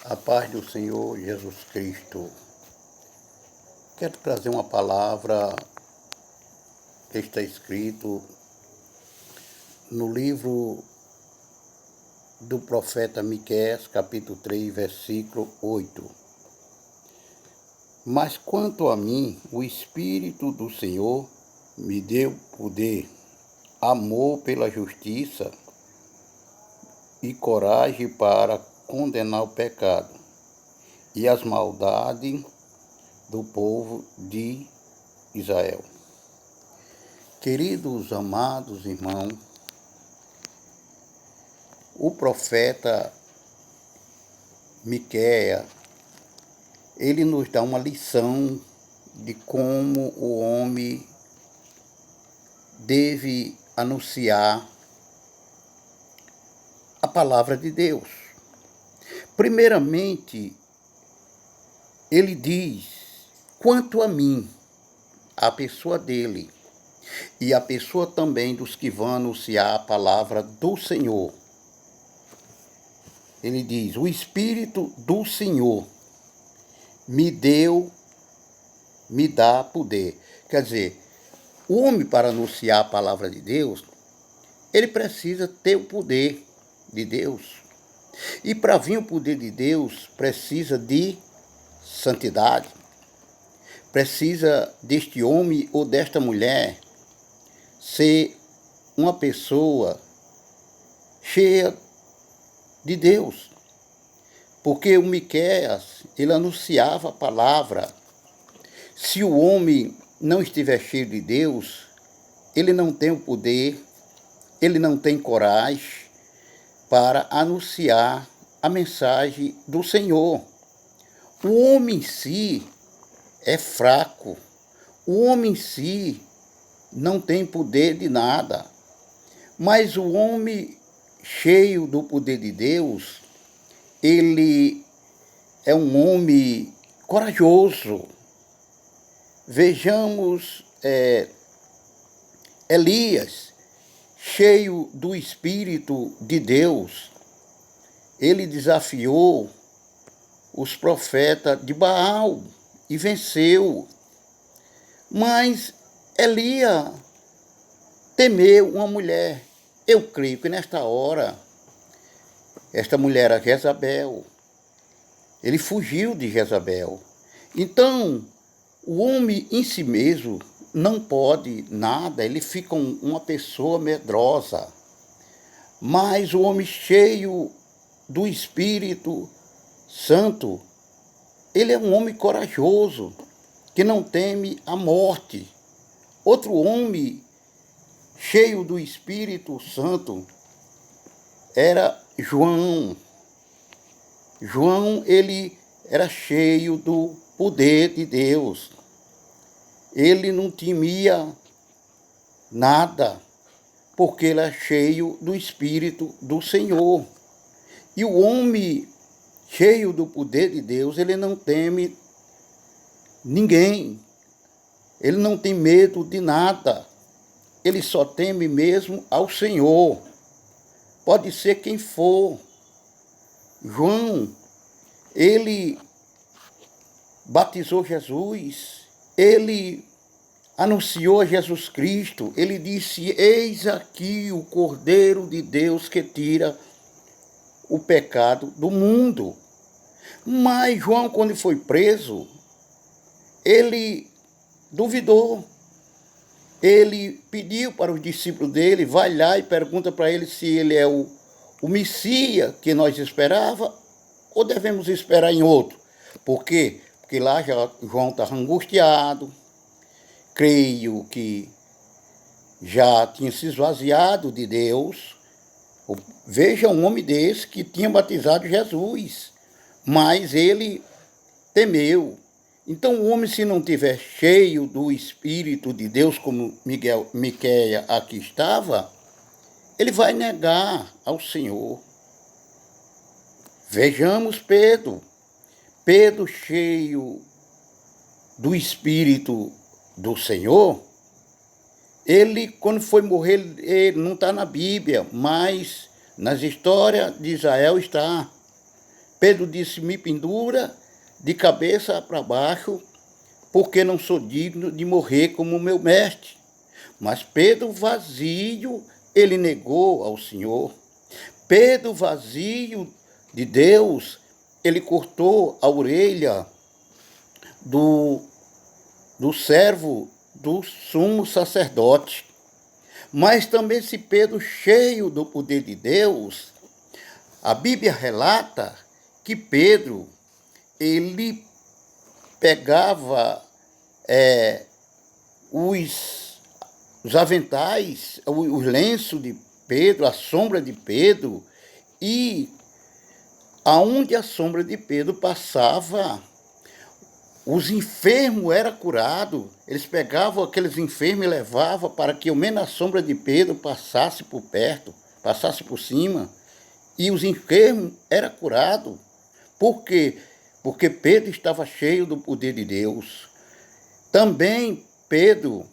A paz do Senhor Jesus Cristo. Quero trazer uma palavra que está escrito no livro do profeta Miqueias, capítulo 3, versículo 8. Mas quanto a mim, o Espírito do Senhor me deu poder, amor pela justiça e coragem para condenar o pecado e as maldades do povo de Israel. Queridos, amados irmãos, o profeta Miqueias, ele nos dá uma lição de como o homem deve anunciar a palavra de Deus. Primeiramente, ele diz, quanto a mim, a pessoa dele, e a pessoa também dos que vão anunciar a palavra do Senhor. Ele diz, o Espírito do Senhor me dá poder. Quer dizer, o homem para anunciar a palavra de Deus, ele precisa ter o poder de Deus. E para vir o poder de Deus, precisa de santidade. Precisa deste homem ou desta mulher ser uma pessoa cheia de Deus. Porque o Miqueias, ele anunciava a palavra. Se o homem não estiver cheio de Deus, ele não tem o poder, ele não tem coragem para anunciar a mensagem do Senhor. O homem em si é fraco. O homem em si não tem poder de nada. Mas o homem cheio do poder de Deus, ele é um homem corajoso. Vejamos Elias, cheio do Espírito de Deus, ele desafiou os profetas de Baal e venceu. Mas Elias temeu uma mulher. Eu creio que nesta hora, esta mulher era Jezabel. Ele fugiu de Jezabel. Então, o homem em si mesmo não pode nada, ele fica uma pessoa medrosa. Mas o homem cheio do Espírito Santo, ele é um homem corajoso, que não teme a morte. Outro homem cheio do Espírito Santo era João. João, ele era cheio do poder de Deus. Ele não temia nada, porque ele é cheio do Espírito do Senhor. E o homem cheio do poder de Deus, ele não teme ninguém. Ele não tem medo de nada. Ele só teme mesmo ao Senhor. Pode ser quem for. João, ele batizou Jesus. Ele anunciou a Jesus Cristo. Ele disse, eis aqui o Cordeiro de Deus que tira o pecado do mundo. Mas João, quando foi preso, ele duvidou. Ele pediu para os discípulos dele, vai lá e pergunta para ele se ele é o Messias que nós esperava ou devemos esperar em outro. Por quê? Porque lá João estava angustiado, creio que já tinha se esvaziado de Deus. Veja um homem desse que tinha batizado Jesus, mas ele temeu. Então o homem, se não estiver cheio do Espírito de Deus, como Miqueias aqui estava, ele vai negar ao Senhor. Vejamos Pedro. Pedro, cheio do Espírito do Senhor, ele, quando foi morrer, ele não está na Bíblia, mas nas histórias de Israel está. Pedro disse, me pendura de cabeça para baixo, porque não sou digno de morrer como meu mestre. Mas Pedro vazio, ele negou ao Senhor. Pedro vazio de Deus, ele cortou a orelha do servo do sumo sacerdote. Mas também se Pedro, cheio do poder de Deus, a Bíblia relata que Pedro, ele pegava os aventais, os lenços de Pedro, a sombra de Pedro, e aonde a sombra de Pedro passava, os enfermos eram curados. Eles pegavam aqueles enfermos e levavam para que ao menos a sombra de Pedro passasse por perto, passasse por cima, e os enfermos eram curados. Por quê? Porque Pedro estava cheio do poder de Deus. Também Pedro,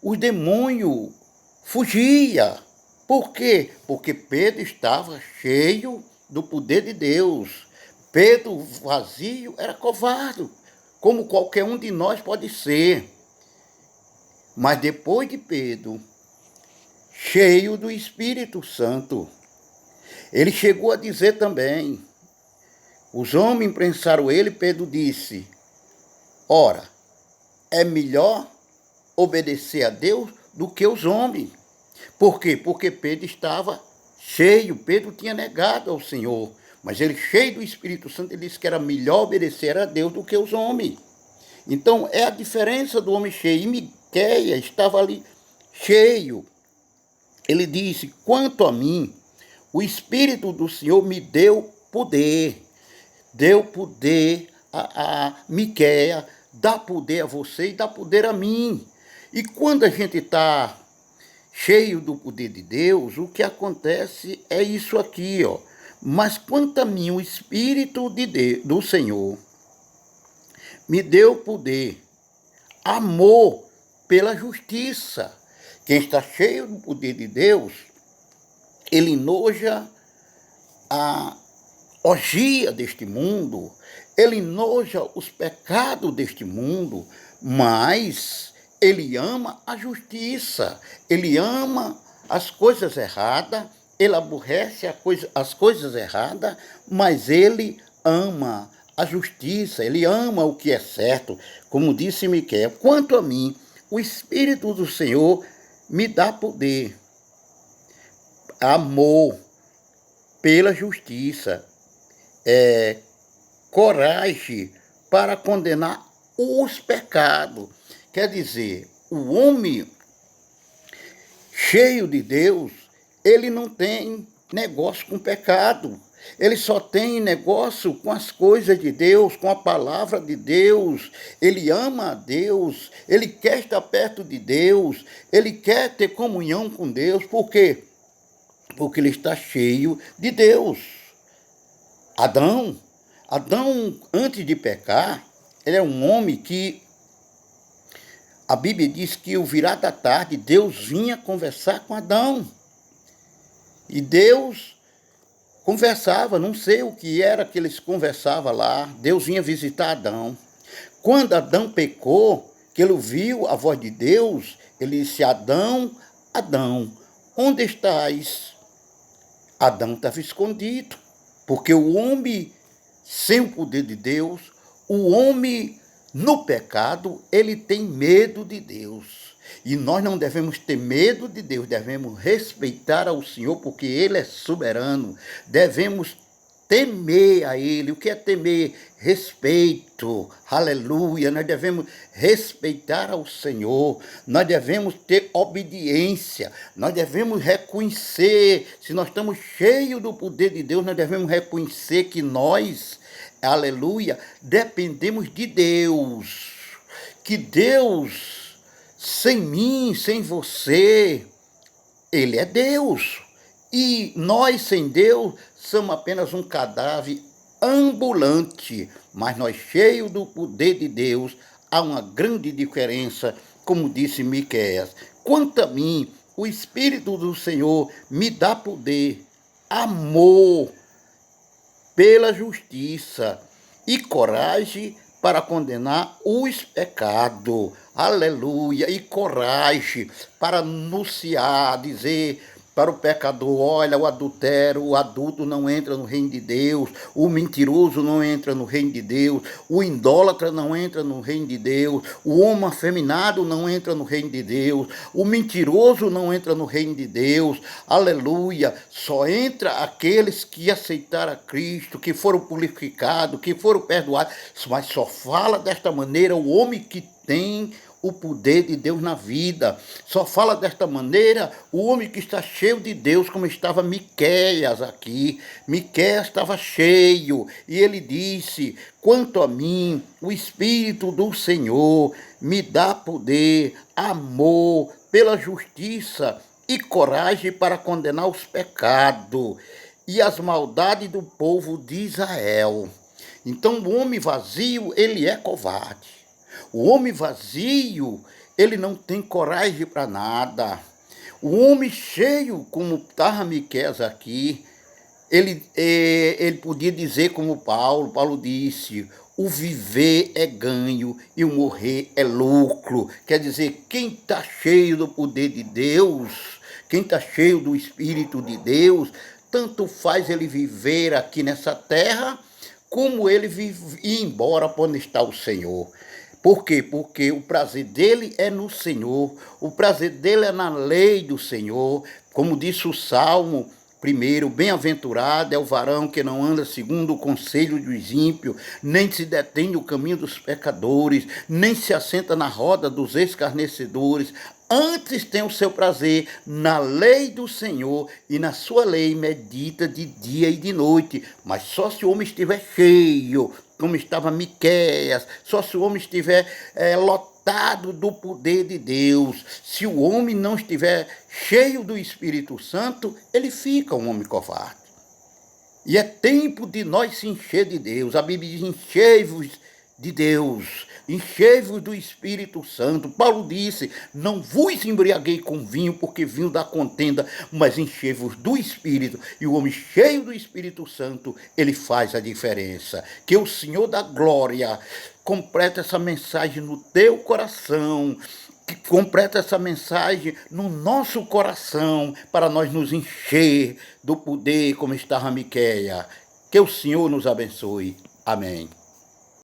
os demônios fugiam. Por quê? Porque Pedro estava cheio do poder de Deus. Pedro vazio era covarde, como qualquer um de nós pode ser. Mas depois de Pedro, cheio do Espírito Santo, ele chegou a dizer também, os homens imprensaram ele, Pedro disse, ora, é melhor obedecer a Deus do que os homens. Por quê? Porque Pedro estava cheio, Pedro tinha negado ao Senhor, mas ele, cheio do Espírito Santo, ele disse que era melhor obedecer a Deus do que os homens. Então, é a diferença do homem cheio. E Miqueias estava ali cheio. Ele disse, quanto a mim, o Espírito do Senhor me deu poder. Deu poder a Miqueias, dá poder a você e dá poder a mim. E quando a gente está cheio do poder de Deus, o que acontece é isso aqui, ó. Mas quanto a mim, o Espírito do Senhor me deu poder, amor pela justiça. Quem está cheio do poder de Deus, ele enoja a orgia deste mundo, ele enoja os pecados deste mundo, mas ele ama a justiça, ele ama as coisas erradas, ele aborrece as coisas erradas, mas ele ama a justiça, ele ama o que é certo, como disse Miqueias. Quanto a mim, o Espírito do Senhor me dá poder, amor pela justiça, coragem para condenar os pecados. Quer dizer, o homem cheio de Deus, ele não tem negócio com pecado. Ele só tem negócio com as coisas de Deus, com a palavra de Deus. Ele ama a Deus, ele quer estar perto de Deus, ele quer ter comunhão com Deus. Por quê? Porque ele está cheio de Deus. Adão, antes de pecar, ele é um homem que a Bíblia diz que ao virar da tarde, Deus vinha conversar com Adão. E Deus conversava, não sei o que era que eles conversavam lá. Deus vinha visitar Adão. Quando Adão pecou, que ele ouviu a voz de Deus, ele disse, Adão, Adão, onde estás? Adão estava escondido, porque o homem sem o poder de Deus, o homem no pecado, ele tem medo de Deus. E nós não devemos ter medo de Deus, devemos respeitar ao Senhor, porque Ele é soberano. Devemos temer a Ele. O que é temer? Respeito. Aleluia. Nós devemos respeitar ao Senhor. Nós devemos ter obediência. Nós devemos reconhecer, se nós estamos cheios do poder de Deus, nós devemos reconhecer que nós, aleluia, dependemos de Deus. Que Deus, sem mim, sem você, Ele é Deus. E nós, sem Deus, somos apenas um cadáver ambulante. Mas nós, cheios do poder de Deus, há uma grande diferença, como disse Miqueias. Quanto a mim, o Espírito do Senhor me dá poder, amor pela justiça e coragem para condenar os pecados. Aleluia! E coragem para anunciar, dizer para o pecador: olha, o adultério, o adulto não entra no reino de Deus, o mentiroso não entra no reino de Deus, o idólatra não entra no reino de Deus, o homem afeminado não entra no reino de Deus, o mentiroso não entra no reino de Deus. Aleluia! Só entra aqueles que aceitaram a Cristo, que foram purificados, que foram perdoados. Mas só fala desta maneira o homem que tem o poder de Deus na vida. Só fala desta maneira o homem que está cheio de Deus, como estava Miqueias aqui. Miqueias estava cheio e ele disse: quanto a mim, o Espírito do Senhor me dá poder, amor, pela justiça e coragem para condenar os pecados e as maldades do povo de Israel. Então o homem vazio, ele é covarde. O homem vazio, ele não tem coragem para nada. O homem cheio, como estava Miqueias aqui, ele podia dizer como Paulo disse: o viver é ganho e o morrer é lucro. Quer dizer, quem está cheio do poder de Deus, quem está cheio do Espírito de Deus, tanto faz ele viver aqui nessa terra, como ele ir embora para onde está o Senhor. Por quê? Porque o prazer dele é no Senhor, o prazer dele é na lei do Senhor. Como disse o Salmo 1, bem-aventurado é o varão que não anda segundo o conselho dos ímpios, nem se detém no caminho dos pecadores, nem se assenta na roda dos escarnecedores. Antes tem o seu prazer na lei do Senhor, e na sua lei medita de dia e de noite. Mas só se o homem estiver cheio, como estava Miqueias, só se o homem estiver lotado do poder de Deus. Se o homem não estiver cheio do Espírito Santo, ele fica um homem covarde. E é tempo de nós se encher de Deus. A Bíblia diz: enchei-vos de Deus, enchei-vos do Espírito Santo. Paulo disse: não vos embriaguei com vinho, porque vinho dá contenda, mas enchei-vos do Espírito. E o homem cheio do Espírito Santo, ele faz a diferença. Que o Senhor da glória completa essa mensagem no teu coração, que completa essa mensagem no nosso coração, para nós nos encher do poder como estava Miqueias. Que o Senhor nos abençoe. Amém.